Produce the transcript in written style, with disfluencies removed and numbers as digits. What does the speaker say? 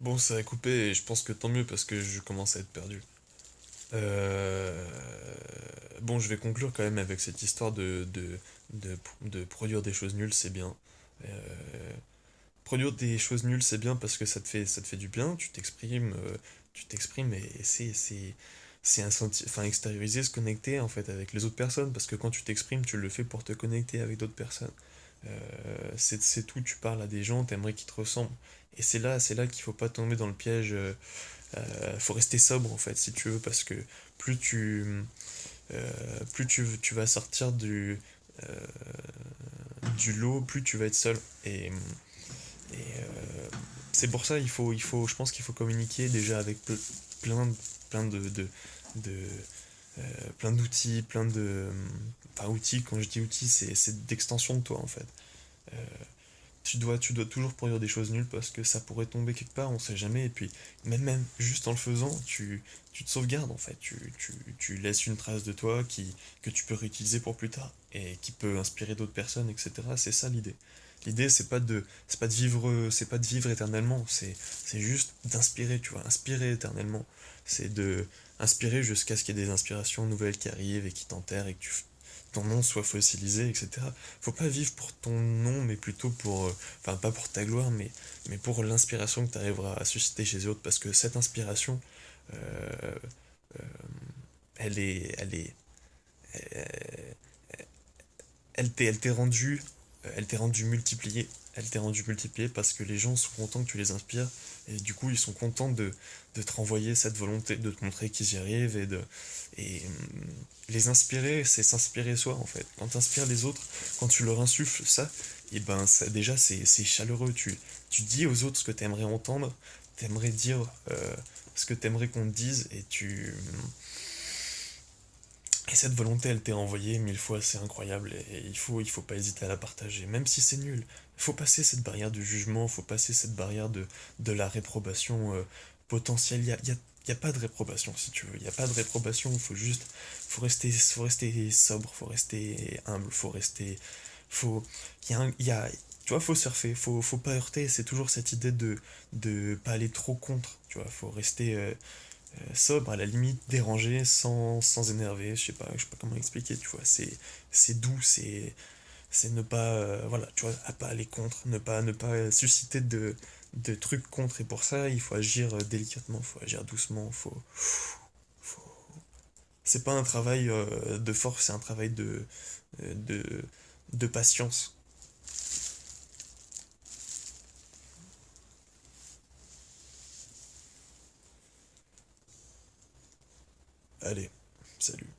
Bon, ça a coupé et je pense que tant mieux parce que je commence à être perdu. Euh, Bon, je vais conclure quand même avec cette histoire de produire des choses nulles, c'est bien. Euh, Produire des choses nulles, c'est bien parce que ça te fait du bien, tu t'exprimes et c'est enfin, extérioriser, se connecter en fait avec les autres personnes parce que quand tu t'exprimes, tu le fais pour te connecter avec d'autres personnes. C'est tout, tu parles à des gens, t'aimerais qu'ils te ressemblent. Et c'est là qu'il faut pas tomber dans le piège. Faut rester sobre en fait si tu veux parce que plus tu vas sortir euh, du lot, plus tu vas être seul. Et c'est pour ça je pense qu'il faut communiquer déjà avec plein, plein de euh, plein d'outils, enfin outils. Quand je dis outils, c'est d'extension de toi en fait. Euh, tu dois toujours produire des choses nulles parce que ça pourrait tomber quelque part, on sait jamais. Et puis, même juste en le faisant, tu te sauvegardes en fait. Tu laisses une trace de toi que tu peux réutiliser pour plus tard et qui peut inspirer d'autres personnes, etc. C'est ça l'idée. L'idée, c'est pas de vivre éternellement, c'est juste d'inspirer, tu vois, inspirer éternellement. C'est de inspirer jusqu'à ce qu'il y ait des inspirations nouvelles qui arrivent et qui t'enterrent et que ton nom soit fossilisé, etc. Faut pas vivre pour ton nom, mais plutôt enfin pas pour ta gloire, mais pour l'inspiration que tu arriveras à susciter chez les autres, parce que cette inspiration, euh, euh, elle est, elle t'est rendue multipliée. Elle t'est rendue multipliée parce que les gens sont contents que tu les inspires et du coup ils sont contents de te renvoyer cette volonté, de te montrer qu'ils y arrivent et les inspirer, c'est s'inspirer soi en fait. Quand tu inspires les autres, quand tu leur insuffles ça, et ben ça déjà c'est chaleureux. Tu dis aux autres ce que tu aimerais entendre, t'aimerais dire ce que t'aimerais qu'on te dise et cette volonté, elle t'est envoyée 1000 fois, c'est incroyable et il faut pas hésiter à la partager, même si c'est nul. Il faut passer cette barrière du jugement, il faut passer cette barrière de la réprobation potentielle. Il y a pas de réprobation si tu veux, il n'y a pas de réprobation, faut rester sobre, faut rester humble, faut, tu vois, faut surfer, faut pas heurter, c'est toujours cette idée de pas aller trop contre, tu vois, faut rester sobre, à la limite dérangé, sans énerver, je sais pas comment expliquer, tu vois, c'est doux, c'est ne pas, voilà, tu vois, à pas aller contre, ne pas susciter de trucs contre, et pour ça, il faut agir délicatement, il faut agir doucement, faut... C'est pas un travail de force, c'est un travail euh, de, de patience. Allez, salut.